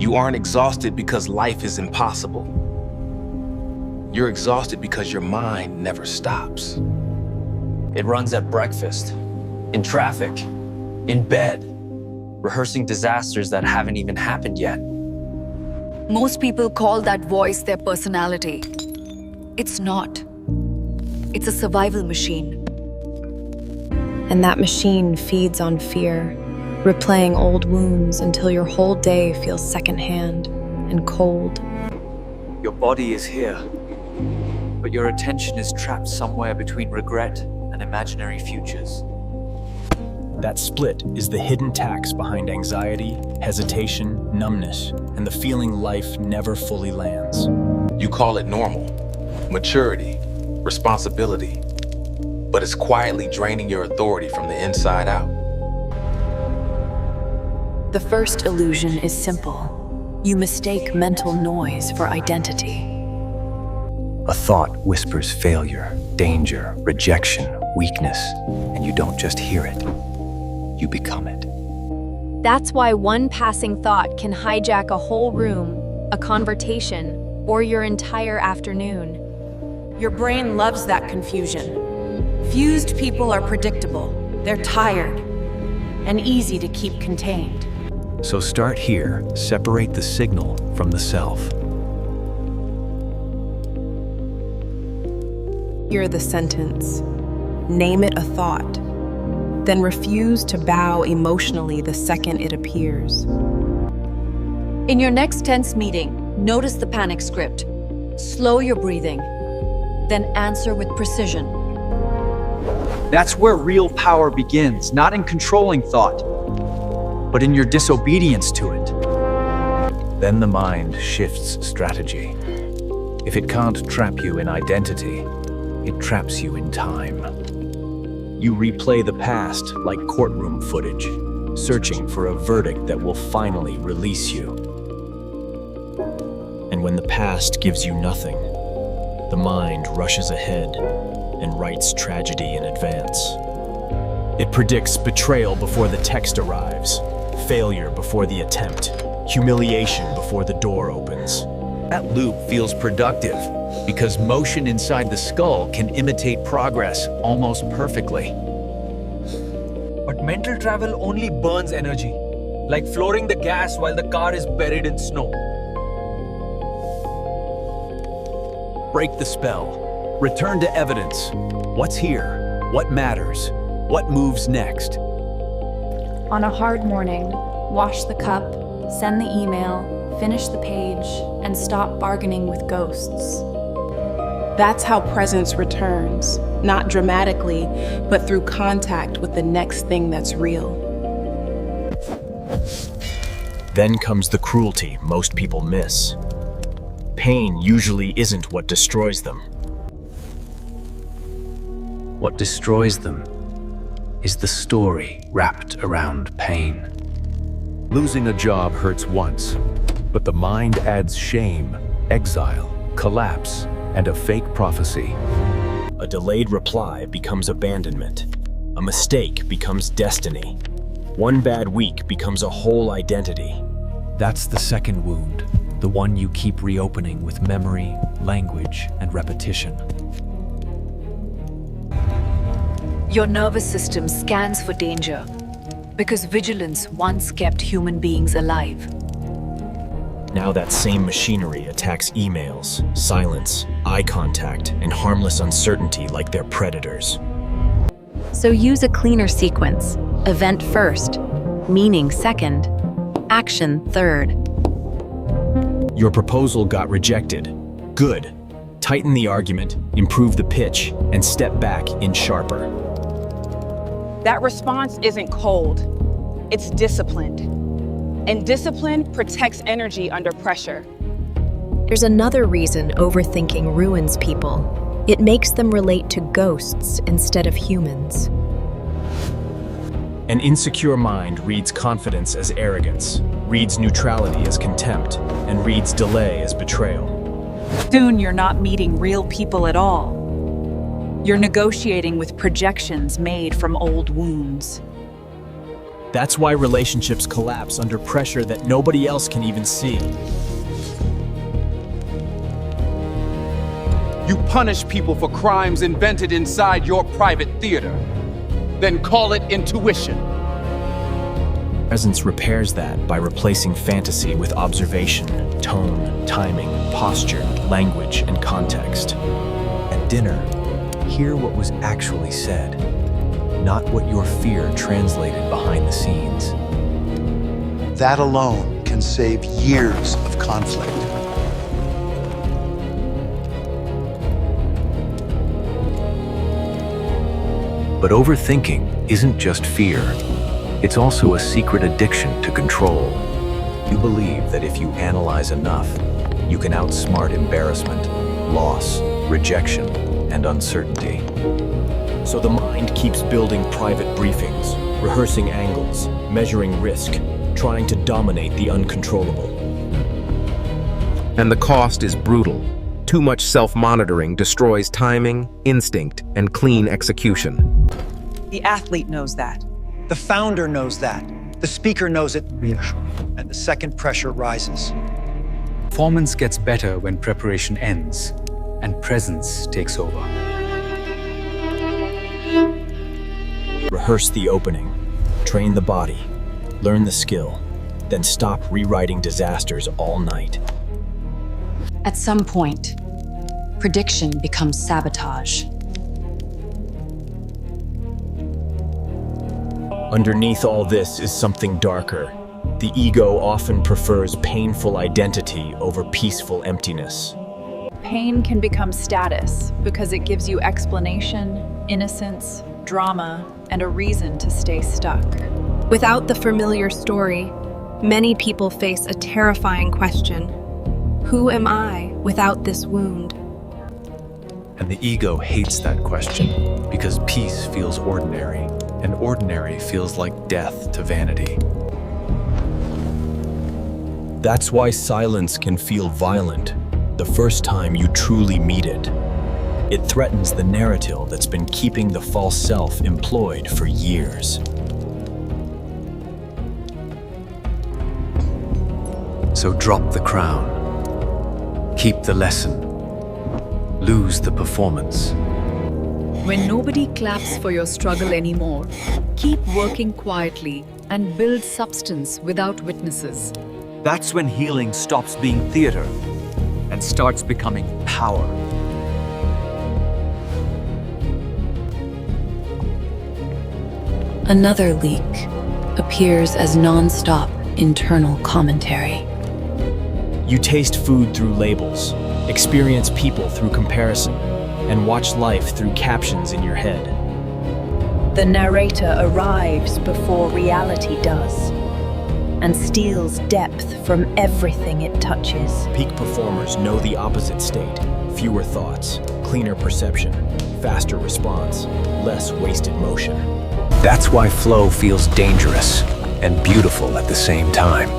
You aren't exhausted because life is impossible. You're exhausted because your mind never stops. It runs at breakfast, in traffic, in bed, rehearsing disasters that haven't even happened yet. Most people call that voice their personality. It's not. It's a survival machine. And that machine feeds on fear, replaying old wounds until your whole day feels secondhand and cold. Your body is here, but your attention is trapped somewhere between regret and imaginary futures. That split is the hidden tax behind anxiety, hesitation, numbness, and the feeling life never fully lands. You call it normal, maturity, responsibility, but it's quietly draining your authority from the inside out. The first illusion is simple. You mistake mental noise for identity. A thought whispers failure, danger, rejection, weakness, and you don't just hear it, you become it. That's why one passing thought can hijack a whole room, a conversation, or your entire afternoon. Your brain loves that confusion. Fused people are predictable, they're tired, and easy to keep contained. So start here, separate the signal from the self. Hear the sentence. Name it a thought. Then refuse to bow emotionally the second it appears. In your next tense meeting, notice the panic script. Slow your breathing, then answer with precision. That's where real power begins, not in controlling thought, but in your disobedience to it. Then the mind shifts strategy. If it can't trap you in identity, it traps you in time. You replay the past like courtroom footage, searching for a verdict that will finally release you. And when the past gives you nothing, the mind rushes ahead and writes tragedy in advance. It predicts betrayal before the text arrives, failure before the attempt, humiliation before the door opens. That loop feels productive because motion inside the skull can imitate progress almost perfectly. But mental travel only burns energy, like flooring the gas while the car is buried in snow. Break the spell. Return to evidence. What's here? What matters? What moves next? On a hard morning, wash the cup, send the email, finish the page, and stop bargaining with ghosts. That's how presence returns, not dramatically, but through contact with the next thing that's real. Then comes the cruelty most people miss. Pain usually isn't what destroys them. What destroys them is the story wrapped around pain. Losing a job hurts once, but the mind adds shame, exile, collapse, and a fake prophecy. A delayed reply becomes abandonment. A mistake becomes destiny. One bad week becomes a whole identity. That's the second wound, the one you keep reopening with memory, language, and repetition. Your nervous system scans for danger because vigilance once kept human beings alive. Now that same machinery attacks emails, silence, eye contact, and harmless uncertainty like they're predators. So use a cleaner sequence. Event first, meaning second, action third. Your proposal got rejected. Good. Tighten the argument, improve the pitch, and step back in sharper. That response isn't cold, it's disciplined. And discipline protects energy under pressure. There's another reason overthinking ruins people. It makes them relate to ghosts instead of humans. An insecure mind reads confidence as arrogance, reads neutrality as contempt, and reads delay as betrayal. Soon you're not meeting real people at all. You're negotiating with projections made from old wounds. That's why relationships collapse under pressure that nobody else can even see. You punish people for crimes invented inside your private theater, then call it intuition. Presence repairs that by replacing fantasy with observation, tone, timing, posture, language, and context. At dinner, hear what was actually said, not what your fear translated behind the scenes. That alone can save years of conflict. But overthinking isn't just fear. It's also a secret addiction to control. You believe that if you analyze enough, you can outsmart embarrassment, loss, rejection, and uncertainty. So the mind keeps building private briefings, rehearsing angles, measuring risk, trying to dominate the uncontrollable. And the cost is brutal. Too much self-monitoring destroys timing, instinct, and clean execution. The athlete knows that. The founder knows that. The speaker knows it. And the second pressure rises. Performance gets better when preparation ends and presence takes over. Rehearse the opening, train the body, learn the skill, then stop rewriting disasters all night. At some point, prediction becomes sabotage. Underneath all this is something darker. The ego often prefers painful identity over peaceful emptiness. Pain can become status because it gives you explanation, innocence, drama, and a reason to stay stuck. Without the familiar story, many people face a terrifying question. Who am I without this wound? And the ego hates that question because peace feels ordinary, and ordinary feels like death to vanity. That's why silence can feel violent the first time you truly meet it. It threatens the narrative that's been keeping the false self employed for years. So drop the crown. Keep the lesson. Lose the performance. When nobody claps for your struggle anymore, keep working quietly and build substance without witnesses. That's when healing stops being theater and starts becoming power. Another leak appears as non-stop internal commentary. You taste food through labels, experience people through comparison, and watch life through captions in your head. The narrator arrives before reality does and steals depth from everything it touches. Peak performers know the opposite state. Fewer thoughts, cleaner perception, faster response, less wasted motion. That's why flow feels dangerous and beautiful at the same time.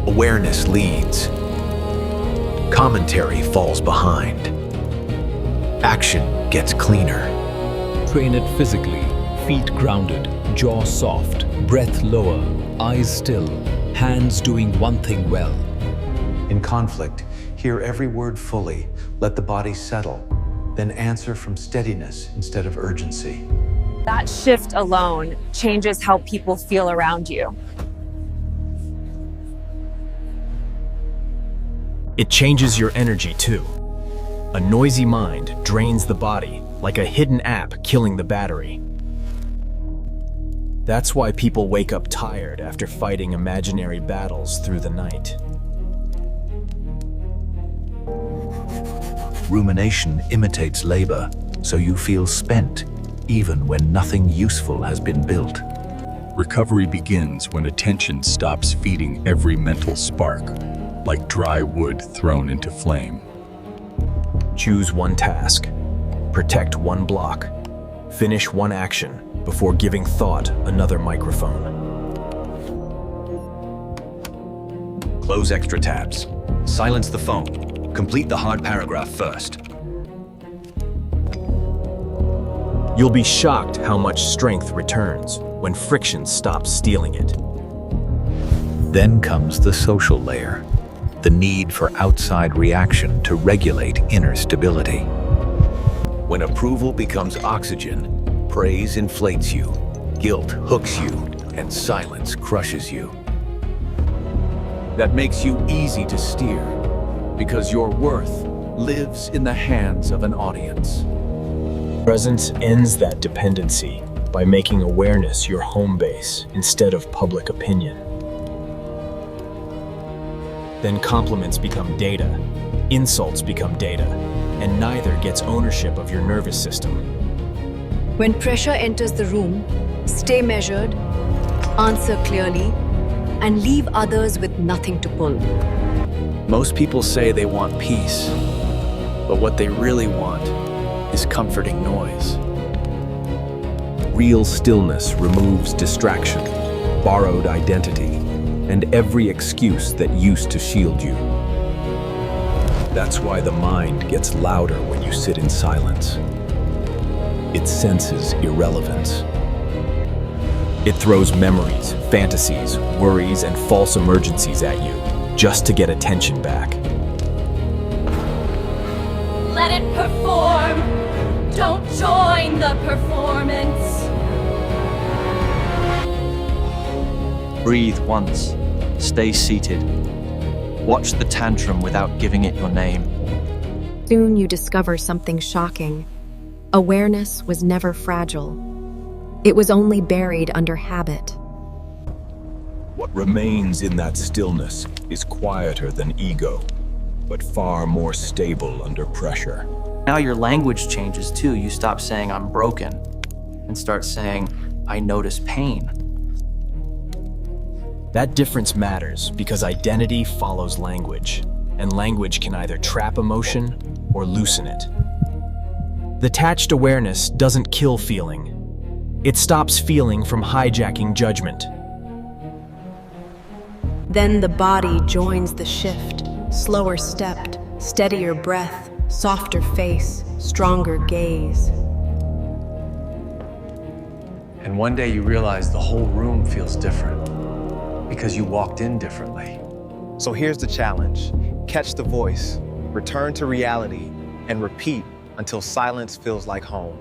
Awareness leads. Commentary falls behind. Action gets cleaner. Train it physically. Feet grounded, jaw soft, breath lower, eyes still, hands doing one thing well. In conflict, hear every word fully, let the body settle, then answer from steadiness instead of urgency. That shift alone changes how people feel around you. It changes your energy too. A noisy mind drains the body, like a hidden app killing the battery. That's why people wake up tired after fighting imaginary battles through the night. Rumination imitates labor, so you feel spent, even when nothing useful has been built. Recovery begins when attention stops feeding every mental spark, like dry wood thrown into flame. Choose one task, protect one block, finish one action before giving thought another microphone. Close extra tabs. Silence the phone. Complete the hard paragraph first. You'll be shocked how much strength returns when friction stops stealing it. Then comes the social layer, the need for outside reaction to regulate inner stability. When approval becomes oxygen, praise inflates you, guilt hooks you, and silence crushes you. That makes you easy to steer, because your worth lives in the hands of an audience. Presence ends that dependency by making awareness your home base instead of public opinion. Then compliments become data, insults become data, and neither gets ownership of your nervous system. When pressure enters the room, stay measured, answer clearly, and leave others with nothing to pull. Most people say they want peace, but what they really want is comforting noise. Real stillness removes distraction, borrowed identity, and every excuse that used to shield you. That's why the mind gets louder when you sit in silence. It senses irrelevance. It throws memories, fantasies, worries, and false emergencies at you, just to get attention back. Let it perform. Don't join the performance. Breathe once. Stay seated. Watch the tantrum without giving it your name. Soon you discover something shocking. Awareness was never fragile. It was only buried under habit. What remains in that stillness is quieter than ego, but far more stable under pressure. Now your language changes too. You stop saying I'm broken and start saying I notice pain. That difference matters because identity follows language, and language can either trap emotion or loosen it. Detached awareness doesn't kill feeling. It stops feeling from hijacking judgment. Then the body joins the shift, slower stepped, steadier breath, softer face, stronger gaze. And one day you realize the whole room feels different because you walked in differently. So here's the challenge. Catch the voice, return to reality, and repeat until silence feels like home.